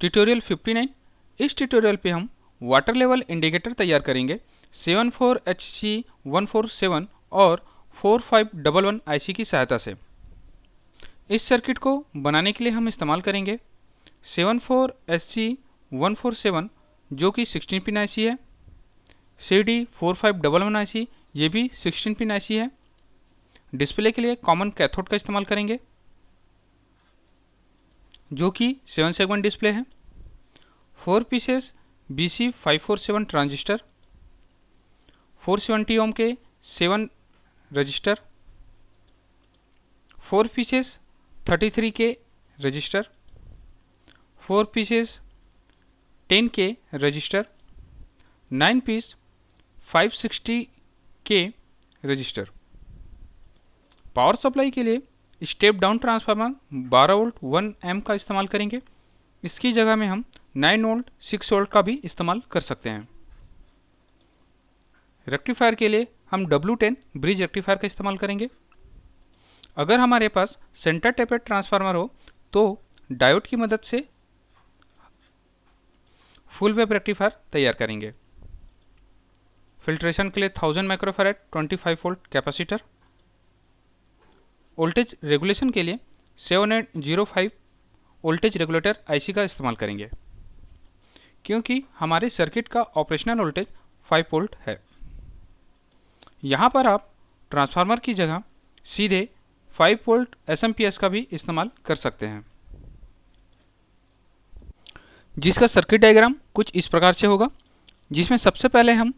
Tutorial 59। इस tutorial पे हम वाटर लेवल इंडिकेटर तैयार करेंगे 74HC147 और 4511 IC की सहायता से। इस सर्किट को बनाने के लिए हम इस्तेमाल करेंगे 74HC147 जो कि 16 पिन IC है, CD4511 IC ये भी 16 पिन IC है। डिस्प्ले के लिए कॉमन कैथोड का इस्तेमाल करेंगे जो कि 7 सेगमेंट डिस्प्ले है। 4 पीसेस BC547 ट्रांजिस्टर, 470 ओम के 7 रजिस्टर, 4 पीसेस 33 के रजिस्टर, 4 पीसेस 10 के रजिस्टर, 9 पीस 560 के रजिस्टर। पावर सप्लाई के लिए step down transformer 12 volt 1 amp का इस्तेमाल करेंगे। इसकी जगह में हम 9 वोल्ट 6 वोल्ट का भी इस्तेमाल कर सकते हैं। रेक्टिफायर के लिए हम W10 ब्रिज रेक्टिफायर का इस्तेमाल करेंगे। अगर हमारे पास सेंटर टेपेड ट्रांसफार्मर हो तो डायोड की मदद से फुल वेव रेक्टिफायर तैयार करेंगे। फिल्ट्रेशन के लिए 1000 microfarad 25 volt capacitor. Voltage regulation के लिए 7805 वोल्टेज रेगुलेटर IC का इस्तेमाल करेंगे क्योंकि हमारे सर्किट का ऑपरेशनल वोल्टेज 5 वोल्ट है। यहाँ पर आप ट्रांसफार्मर की जगह सीधे 5 वोल्ट SMPS का भी इस्तेमाल कर सकते हैं, जिसका सर्किट डायग्राम कुछ इस प्रकार से होगा, जिसमें सबसे पहले हम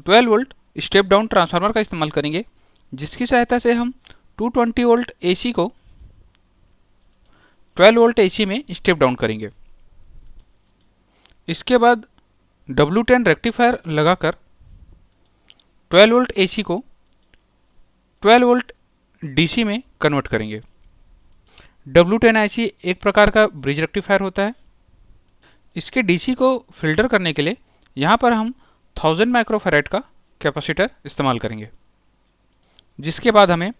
12 वोल्ट स्टेप डाउन ट्रांसफार्मर का इस्तेमाल करेंगे, जिसकी सहायता से हम 220 वोल्ट AC को 12 वोल्ट AC में स्टेप डाउन करेंगे। इसके बाद W10 रेक्टिफायर लगाकर 12 वोल्ट AC को 12 वोल्ट DC में कन्वर्ट करेंगे। W10 IC एक प्रकार का ब्रिज रेक्टिफायर होता है। इसके DC को फिल्टर करने के लिए यहाँ पर हम 1000 माइक्रोफैराड का कैपेसिटर इस्तेमाल करेंगे, जिसके बाद हमें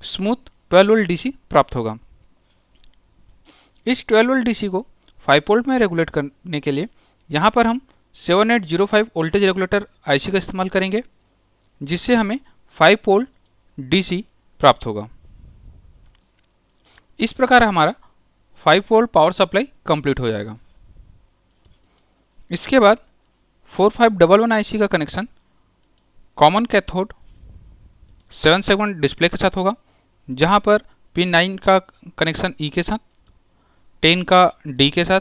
स्मूथ 12 वोल्ट DC प्राप्त होगा। इस 12 वोल्ट DC को 5 वोल्ट में रेगुलेट करने के लिए यहाँ पर हम 7805 वोल्टेज रेगुलेटर IC का इस्तेमाल करेंगे, जिससे हमें 5 वोल्ट DC प्राप्त होगा। इस प्रकार हमारा 5 वोल्ट पावर सप्लाई कंप्लीट हो जाएगा। इसके बाद 4511 IC का connection common cathode 7 segment display के साथ होगा, जहां पर पिन 9 का कनेक्शन E के साथ, 10 का D के साथ,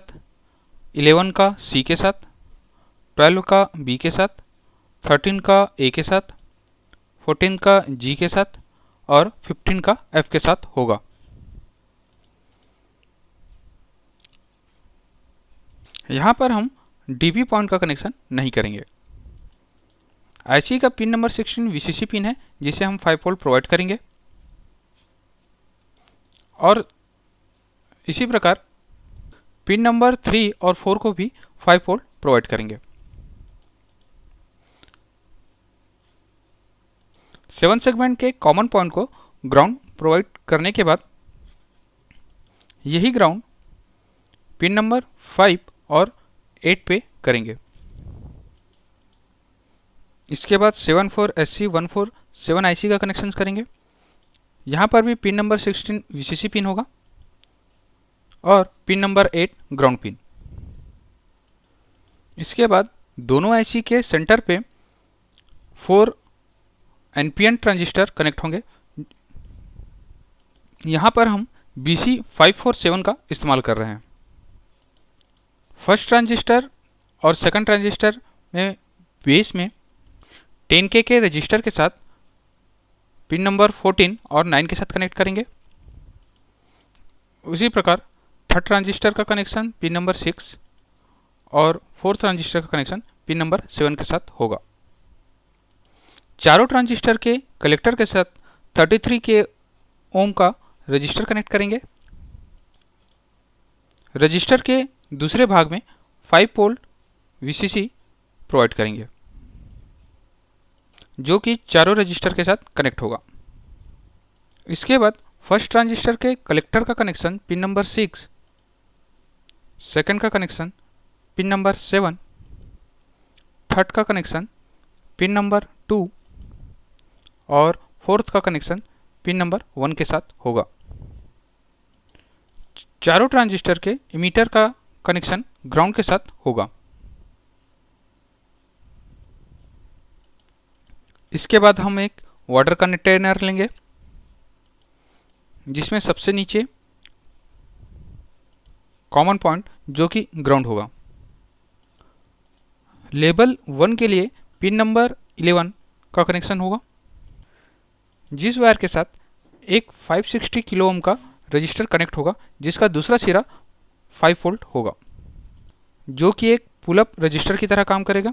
11 का C के साथ, 12 का B के साथ, 13 का A के साथ, 14 का G के साथ और 15 का F के साथ होगा। यहाँ पर हम DB पॉइंट का कनेक्शन नहीं करेंगे। IC का पिन नंबर 16 VCC पिन है, जिसे हम 5 वोल्ट प्रोवाइड करेंगे और इसी प्रकार पिन नंबर 3 और 4 को भी 5 वोल्ट प्रोवाइड करेंगे। 7 सेगमेंट के कॉमन पॉइंट को ग्राउंड प्रोवाइड करने के बाद यही ग्राउंड पिन नंबर 5 और 8 पे करेंगे। इसके बाद 74HC147 IC का कनेक्शन करेंगे। यहाँ पर भी पिन नंबर 16 VCC पिन होगा और पिन नंबर 8 ग्राउंड पिन। इसके बाद दोनों IC के सेंटर पे 4 NPN ट्रांजिस्टर कनेक्ट होंगे। यहाँ पर हम BC547 का इस्तेमाल कर रहे हैं। फर्स्ट ट्रांजिस्टर और सेकंड ट्रांजिस्टर में बेस में 10K के रजिस्टर के साथ पिन नंबर 14 और 9 के साथ कनेक्ट करेंगे। उसी प्रकार थर्ड ट्रांजिस्टर का कनेक्शन पिन नंबर 6 और फोर्थ ट्रांजिस्टर का कनेक्शन पिन नंबर 7 के साथ होगा। चारों ट्रांजिस्टर के कलेक्टर के साथ 33 के ओम का रजिस्टर कनेक्ट करेंगे। रजिस्टर के दूसरे भाग में 5 वोल्ट VCC प्रोवाइड करेंगे, जो कि चारों रजिस्टर के साथ कनेक्ट होगा। इसके बाद फर्स्ट ट्रांजिस्टर के कलेक्टर का कनेक्शन पिन नंबर 6 सेकंड का कनेक्शन पिन नंबर 7, थर्ड का कनेक्शन पिन नंबर 2 और फोर्थ का कनेक्शन पिन नंबर 1 के साथ होगा। चारों ट्रांजिस्टर के इमीटर का कनेक्शन ग्राउंड के साथ होगा। इसके बाद हम एक वाटर कंटेनर लेंगे जिसमें सबसे नीचे कॉमन पॉइंट जो कि ग्राउंड होगा। लेवल 1 के लिए पिन नंबर 11 का कनेक्शन होगा, जिस वायर के साथ एक 560 किलो ओम का रजिस्टर कनेक्ट होगा जिसका दूसरा सिरा 5 वोल्ट होगा, जो कि एक पुल अप रजिस्टर की तरह काम करेगा।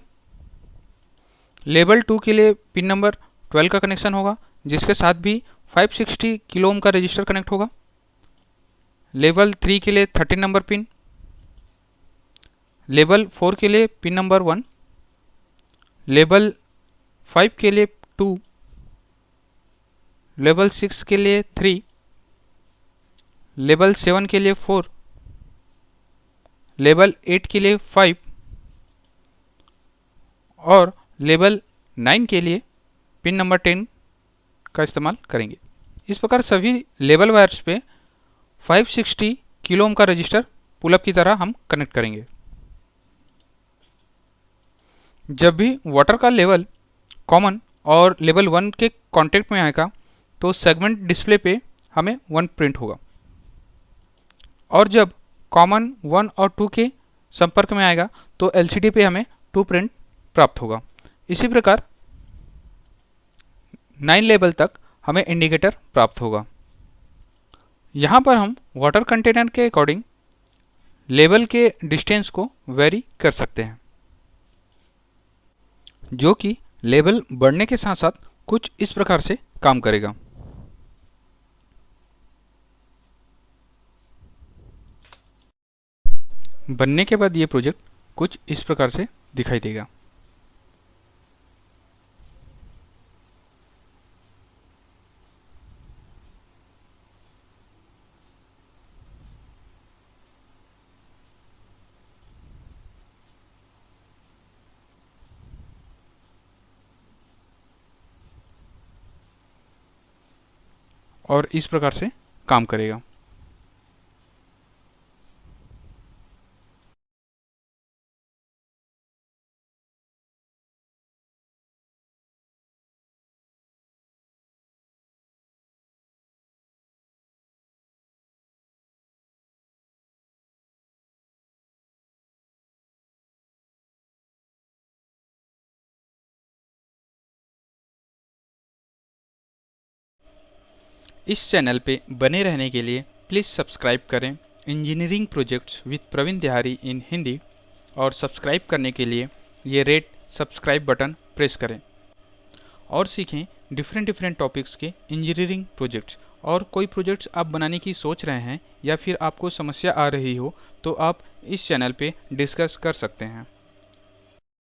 लेवल 2 के लिए पिन नंबर 12 का कनेक्शन होगा जिसके साथ भी 560 किलो ओम का रजिस्टर कनेक्ट होगा। लेवल 3 के लिए 13 नंबर पिन, लेवल 4 के लिए पिन नंबर 1, लेवल 5 के लिए 2, लेवल 6 के लिए 3, लेवल 7 के लिए 4, लेवल 8 के लिए 5 और लेवल 9 के लिए पिन नंबर 10 का इस्तेमाल करेंगे। इस प्रकार सभी लेवल वायर्स पे 560 किलो ओम का रजिस्टर पुलअप की तरह हम कनेक्ट करेंगे। जब भी वाटर का लेवल कॉमन और लेवल 1 के कांटेक्ट में आएगा तो सेगमेंट डिस्प्ले पे हमें 1 प्रिंट होगा, और जब कॉमन 1 और 2 के संपर्क में आएगा तो एलसीडी पे हमें 2 प्रिंट प्राप्त होगा। इसी प्रकार 9 लेवल तक हमें इंडिकेटर प्राप्त होगा। यहाँ पर हम वाटर कंटेनर के अकॉर्डिंग लेवल के डिस्टेंस को वेरी कर सकते हैं, जो कि लेवल बढ़ने के साथ साथ कुछ इस प्रकार से काम करेगा। बनने के बाद ये प्रोजेक्ट कुछ इस प्रकार से दिखाई देगा। और इस प्रकार से काम करेगा। इस चैनल पे बने रहने के लिए प्लीज़ सब्सक्राइब करें इंजीनियरिंग प्रोजेक्ट्स विद प्रवीण तिहारी इन हिंदी, और सब्सक्राइब करने के लिए ये रेड सब्सक्राइब बटन प्रेस करें और सीखें डिफरेंट टॉपिक्स के इंजीनियरिंग प्रोजेक्ट्स। और कोई प्रोजेक्ट्स आप बनाने की सोच रहे हैं या फिर आपको समस्या आ रही हो तो आप इस चैनल पे डिस्कस कर सकते हैं।